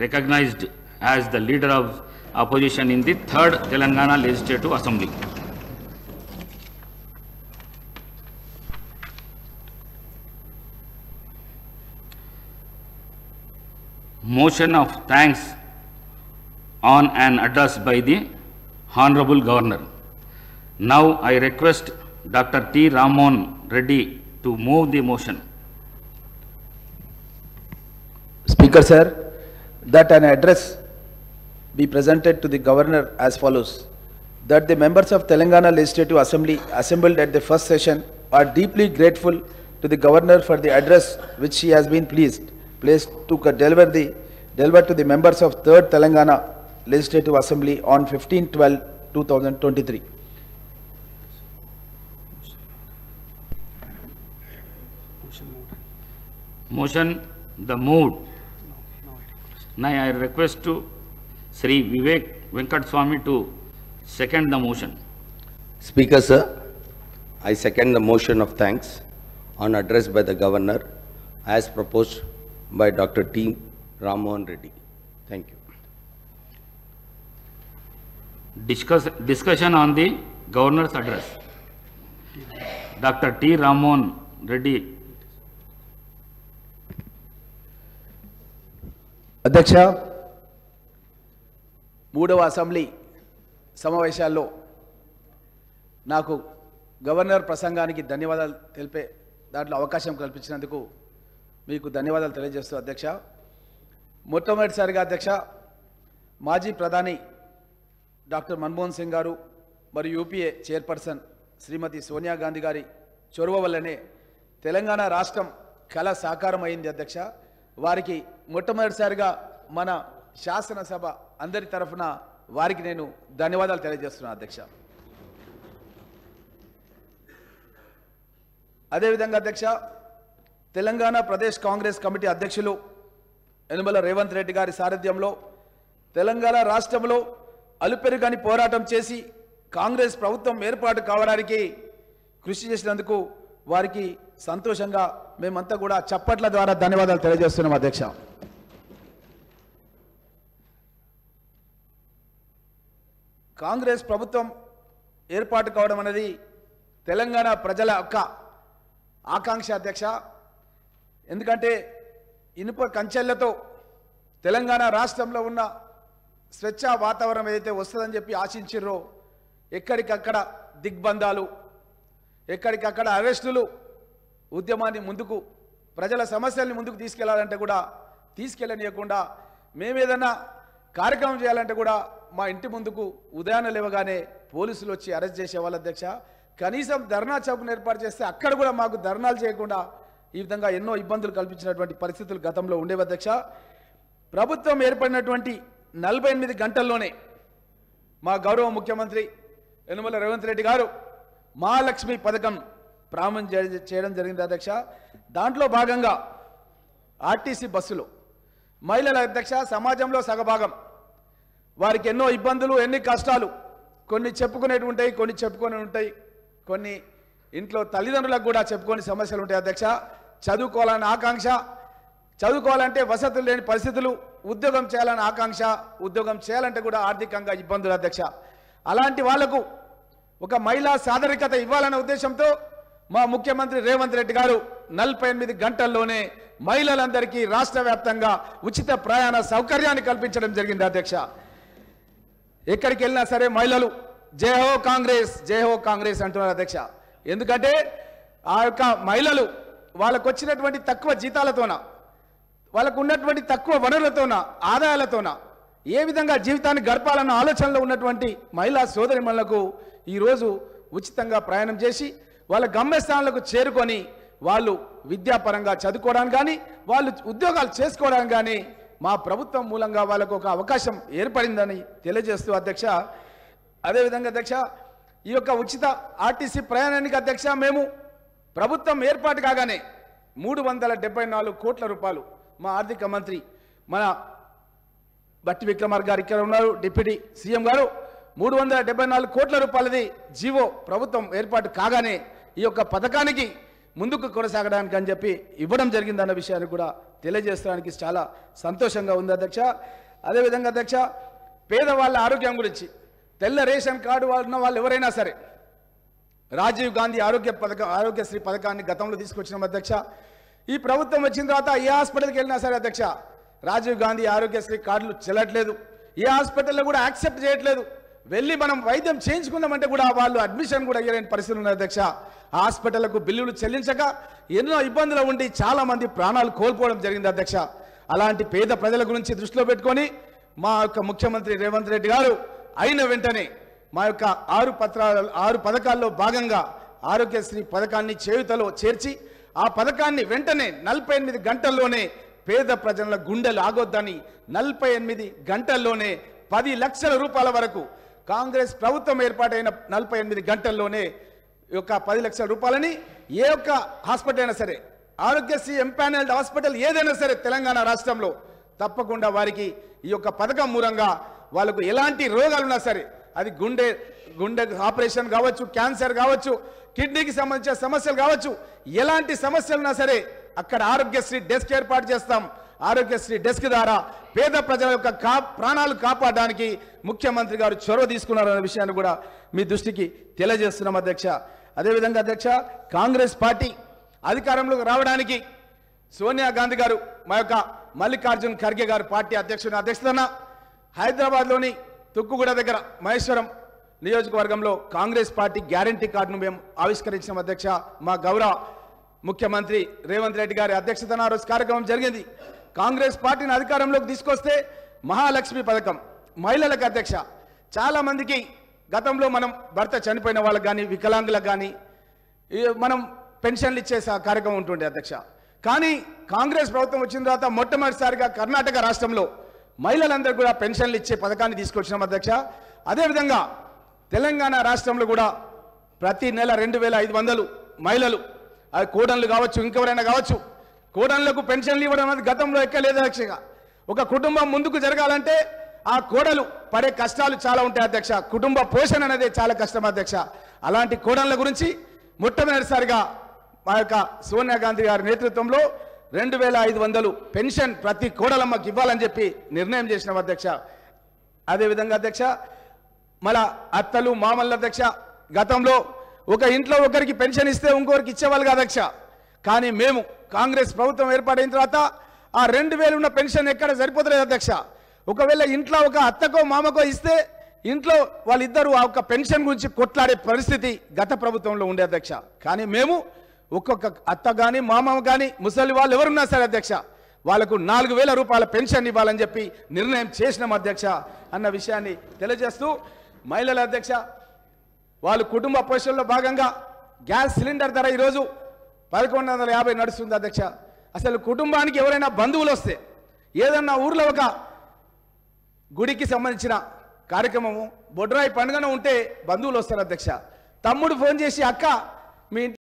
recognized as the leader of opposition in the 3rd Telangana Legislative Assembly. Motion of thanks on an address by the Honorable Governor. Now I request Dr. T. Rammohan Reddy to move the motion. Speaker sir, that an address be presented to the Governor as follows. That the members of Telangana Legislative Assembly assembled at the first session are deeply grateful to the Governor for the address which he has been pleased to deliver to the members of 3rd Telangana Legislative Assembly on 15/12/2023. Motion the moved. Now I request to Sri Vivek Venkat Swami to second the motion. Speaker sir, I second the motion of thanks on address by the Governor as proposed by Dr. T. Rammohan Reddy. Thank you. Discussion on the Governor's address. Dr. T. Rammohan Reddy. అధ్యక్ష, 3వ assembly సమావేశాల్లో నాకు governor ప్రసంగానికి ధన్యవాదాలు తెలిపే దాంట్లో అవకాశం కల్పించినందుకు మీకు ధన్యవాదాలు తెలియజేస్తూ అధ్యక్ష, మొట్టమొదటిసారిగా అధ్యక్ష మాజీ ప్రధాని డాక్టర్ మన్మోహన్ సింగ్ గారు మరియు యూపీఏ చైర్పర్సన్ శ్రీమతి సోనియా గాంధీ గారి చొరవ వల్లనే తెలంగాణ రాష్ట్రం కళ సాకారం అయింది అధ్యక్ష. వారికి మొట్టమొదటిసారిగా మన శాసనసభ అందరి తరఫున వారికి నేను ధన్యవాదాలు తెలియజేస్తున్నాను అధ్యక్ష. అదేవిధంగా అధ్యక్ష, తెలంగాణ ప్రదేశ్ కాంగ్రెస్ కమిటీ అధ్యక్షులు యనమల రేవంత్ రెడ్డి గారి సారథ్యంలో తెలంగాణ రాష్ట్రంలో అలుపెరుగని పోరాటం చేసి కాంగ్రెస్ ప్రభుత్వం ఏర్పాటు కావడానికి కృషి చేసినందుకు వారికి సంతోషంగా మేమంతా కూడా చప్పట్ల ద్వారా ధన్యవాదాలు తెలియజేస్తున్నాం అధ్యక్ష. కాంగ్రెస్ ప్రభుత్వం ఏర్పాటు కావడం అనేది తెలంగాణ ప్రజల యొక్క ఆకాంక్ష అధ్యక్ష. ఎందుకంటే ఇనుప కంచెలతో తెలంగాణ రాష్ట్రంలో ఉన్న స్వేచ్ఛా వాతావరణం ఏదైతే వస్తుందని చెప్పి ఆశించిర్రో ఎక్కడికక్కడ దిగ్బంధాలు, ఎక్కడికక్కడ అరెస్టులు, ఉద్యమాన్ని ముందుకు ప్రజల సమస్యల్ని ముందుకు తీసుకెళ్లాలంటే కూడా తీసుకెళ్ళనియకుండా మేమేదన్నా కార్యక్రమం చేయాలంటే కూడా మా ఇంటి ముందుకు ఉదయాన్నే లేవగానే పోలీసులు వచ్చి అరెస్ట్ చేసేవాళ్ళు అధ్యక్ష. కనీసం ధర్నా చౌక్ను ఏర్పాటు చేస్తే అక్కడ కూడా మాకు ధర్నాలు చేయకుండా ఈ విధంగా ఎన్నో ఇబ్బందులు కల్పించినటువంటి పరిస్థితులు గతంలో ఉండేవి అధ్యక్ష. ప్రభుత్వం ఏర్పడినటువంటి 48 గంటల్లోనే మా గౌరవ ముఖ్యమంత్రి యనమల రేవంత్ రెడ్డి గారు మహాలక్ష్మి పథకం ప్రారంభం చేయడం జరిగింది అధ్యక్ష. దాంట్లో భాగంగా ఆర్టీసీ బస్సులు మహిళల అధ్యక్ష సమాజంలో సగభాగం, వారికి ఎన్నో ఇబ్బందులు, ఎన్ని కష్టాలు, కొన్ని చెప్పుకునేవి ఉంటాయి, కొన్ని చెప్పుకొని ఉంటాయి, కొన్ని ఇంట్లో తల్లిదండ్రులకు కూడా చెప్పుకొని సమస్యలు ఉంటాయి అధ్యక్ష. చదువుకోవాలన్న ఆకాంక్ష, చదువుకోవాలంటే వసతులు లేని పరిస్థితులు, ఉద్యోగం చేయాలన్న ఆకాంక్ష, ఉద్యోగం చేయాలంటే కూడా ఆర్థికంగా ఇబ్బందులు అధ్యక్ష. అలాంటి వాళ్లకు ఒక మహిళా సాధారణత ఇవ్వాలన్న ఉద్దేశంతో మా ముఖ్యమంత్రి రేవంత్ రెడ్డి గారు 48 గంటల్లోనే మహిళలందరికీ రాష్ట్ర వ్యాప్తంగా ఉచిత ప్రయాణ సౌకర్యాన్ని కల్పించడం జరిగింది అధ్యక్ష. ఎక్కడికి వెళ్ళినా సరే మహిళలు జై హో కాంగ్రెస్, జై హో కాంగ్రెస్ అంటున్నారు అధ్యక్ష. ఎందుకంటే ఆ యొక్క మహిళలు వాళ్ళకు వచ్చినటువంటి తక్కువ జీతాలతోన, వాళ్ళకు ఉన్నటువంటి తక్కువ వనరులతోన, ఆదాయాలతోన ఏ విధంగా జీవితాన్ని గడపాలన్న ఆలోచనలో ఉన్నటువంటి మహిళా సోదరిమణులకు ఈరోజు ఉచితంగా ప్రయాణం చేసి వాళ్ళ గమ్యస్థానాలకు చేరుకొని వాళ్ళు విద్యాపరంగా చదువుకోవడానికి కానీ వాళ్ళు ఉద్యోగాలు చేసుకోవడానికి కానీ మా ప్రభుత్వం మూలంగా వాళ్ళకు ఒక అవకాశం ఏర్పడిందని తెలియజేస్తూ అధ్యక్ష, అదేవిధంగా అధ్యక్ష ఈ యొక్క ఉచిత ఆర్టీసీ ప్రయాణానికి అధ్యక్ష మేము ప్రభుత్వం ఏర్పాటు కాగానే 374 కోట్ల రూపాయలు మా ఆర్థిక మంత్రి మన బట్టి విక్రమార్క గారు ఇక్కడ ఉన్నారు, డిప్యూటీ సీఎం గారు, 374 కోట్ల రూపాయలది జీవో ప్రభుత్వం ఏర్పాటు కాగానే ఈ యొక్క పథకానికి ముందుకు కొనసాగడానికి అని చెప్పి ఇవ్వడం జరిగిందన్న విషయాన్ని కూడా తెలియజేయడానికి చాలా సంతోషంగా ఉంది అధ్యక్ష. అదేవిధంగా అధ్యక్ష, పేదవాళ్ళ ఆరోగ్యం గురించి తెల్ల రేషన్ కార్డు ఉన్న వాళ్ళు ఎవరైనా సరే రాజీవ్ గాంధీ ఆరోగ్యశ్రీ పథకాన్ని గతంలో తీసుకొచ్చినాం అధ్యక్ష. ఈ ప్రభుత్వం వచ్చిన తర్వాత ఏ హాస్పిటల్కి వెళ్ళినా సరే అధ్యక్ష, రాజీవ్ గాంధీ ఆరోగ్యశ్రీ కార్డులు చెల్లట్లేదు. ఏ హాస్పిటల్లో కూడా యాక్సెప్ట్ చేయట్లేదు. వెళ్ళి మనం వైద్యం చేయించుకుందామంటే కూడా వాళ్ళు అడ్మిషన్ కూడా అయ్యలేని పరిస్థితులు ఉన్నాయి అధ్యక్ష. హాస్పిటళ్లకు బిల్లులు చెల్లించక ఎన్నో ఇబ్బందులు ఉండి చాలా మంది ప్రాణాలు కోల్పోవడం జరిగింది అధ్యక్ష. అలాంటి పేద ప్రజల గురించి దృష్టిలో పెట్టుకొని మా యొక్క ముఖ్యమంత్రి రేవంత్ రెడ్డి గారు అయిన వెంటనే మా యొక్క 6 పథకాల్లో భాగంగా ఆరోగ్యశ్రీ పథకాన్ని చేయుతలో చేర్చి ఆ పథకాన్ని వెంటనే 48 గంటల్లోనే పేద ప్రజల గుండెలు ఆగొద్దని 48 గంటల్లోనే 10 లక్షల రూపాయల వరకు కాంగ్రెస్ ప్రభుత్వం ఏర్పాటైన 48 గంటల్లోనే ఈ యొక్క 10 లక్షల రూపాయలని ఏ ఒక్క హాస్పిటల్ అయినా సరే, ఆరోగ్యశ్రీ ఎంపానల్డ్ హాస్పిటల్ ఏదైనా సరే తెలంగాణ రాష్ట్రంలో తప్పకుండా వారికి ఈ యొక్క పథకం మూలంగా వాళ్ళకు ఎలాంటి రోగాలున్నా సరే, అది గుండె ఆపరేషన్ కావచ్చు, క్యాన్సర్ కావచ్చు, కిడ్నీకి సంబంధించిన సమస్యలు కావచ్చు, ఎలాంటి సమస్యలున్నా సరే అక్కడ ఆరోగ్యశ్రీ డెస్క్ ఏర్పాటు చేస్తాం. ఆరోగ్యశ్రీ డెస్క్ ద్వారా పేద ప్రజల యొక్క ప్రాణాలు కాపాడడానికి ముఖ్యమంత్రి గారు చొరవ తీసుకున్నారనే విషయాన్ని కూడా మీ దృష్టికి తెలియజేస్తున్నాం అధ్యక్ష. అదేవిధంగా అధ్యక్ష, కాంగ్రెస్ పార్టీ అధికారంలోకి రావడానికి సోనియా గాంధీ గారు, మా యొక్క మల్లికార్జున్ ఖర్గే గారు పార్టీ అధ్యక్షతన హైదరాబాద్లోని తుక్కుగూడ దగ్గర మహేశ్వరం నియోజకవర్గంలో కాంగ్రెస్ పార్టీ గ్యారంటీ కార్డును మేము ఆవిష్కరించిన అధ్యక్ష. మా గౌరవ ముఖ్యమంత్రి రేవంత్ రెడ్డి గారి అధ్యక్షతన ఆ రోజు కార్యక్రమం జరిగింది. కాంగ్రెస్ పార్టీని అధికారంలోకి తీసుకొస్తే మహాలక్ష్మి పథకం మహిళలకు అధ్యక్ష, చాలా మందికి గతంలో మనం భర్త చనిపోయిన వాళ్ళకి కానీ వికలాంగులకు కానీ మనం పెన్షన్లు ఇచ్చే కార్యక్రమం ఉంటుండే అధ్యక్ష. కానీ కాంగ్రెస్ ప్రభుత్వం వచ్చిన తర్వాత మొట్టమొదటిసారిగా కర్ణాటక రాష్ట్రంలో మహిళలందరూ కూడా పెన్షన్లు ఇచ్చే పథకాన్ని తీసుకొచ్చినాం అధ్యక్ష. అదేవిధంగా తెలంగాణ రాష్ట్రంలో కూడా ప్రతి నెల 2500 మహిళలు, అది కోడన్లు కావచ్చు, ఇంకెవరైనా కావచ్చు, కోడన్లకు పెన్షన్లు ఇవ్వడం అనేది గతంలో ఎక్కలేదు అధ్యక్ష. ఒక కుటుంబం ముందుకు జరగాలంటే ఆ కోడలు పడే కష్టాలు చాలా ఉంటాయి అధ్యక్ష. కుటుంబ పోషణ అనేది చాలా కష్టం అధ్యక్ష. అలాంటి కోడన్ల గురించి మొట్టమొదటిసారిగా మా యొక్క సోనియా గాంధీ గారి నేతృత్వంలో 2500 పెన్షన్ ప్రతి కోడలమ్మకి ఇవ్వాలని చెప్పి నిర్ణయం చేసినాం అధ్యక్ష. అదేవిధంగా అధ్యక్ష, మళ్ళా అత్తలు మామల్ల అధ్యక్ష, గతంలో ఒక ఇంట్లో ఒకరికి పెన్షన్ ఇస్తే ఇంకొకరికి ఇచ్చేవాళ్ళు కాదు అధ్యక్ష. కానీ మేము కాంగ్రెస్ ప్రభుత్వం ఏర్పాటైన తర్వాత ఆ 2000 ఉన్న పెన్షన్ ఎక్కడ సరిపోతలేదు అధ్యక్ష. ఒకవేళ ఇంట్లో ఒక అత్తకో మామకో ఇస్తే ఇంట్లో వాళ్ళిద్దరూ ఆ ఒక్క పెన్షన్ గురించి కొట్లాడే పరిస్థితి గత ప్రభుత్వంలో ఉండే అధ్యక్ష. కానీ మేము ఒక్కొక్క అత్త కానీ మామ కానీ ముసలి వాళ్ళు ఎవరున్నా సరే అధ్యక్ష, వాళ్ళకు 4000 రూపాయల పెన్షన్ ఇవ్వాలని చెప్పి నిర్ణయం చేసినాం అధ్యక్ష అన్న విషయాన్ని తెలియజేస్తూ, మహిళల అధ్యక్ష వాళ్ళు కుటుంబ పోషణలో భాగంగా గ్యాస్ సిలిండర్ ధర ఈరోజు 1150 నడుస్తుంది అధ్యక్ష. అసలు కుటుంబానికి ఎవరైనా బంధువులు వస్తే, ఏదన్నా ఊర్లో ఒక గుడికి సంబంధించిన కార్యక్రమము, బొడ్రాయి పండుగన ఉంటే బంధువులు వస్తారు అధ్యక్ష. తమ్ముడు ఫోన్ చేసి, అక్క మీ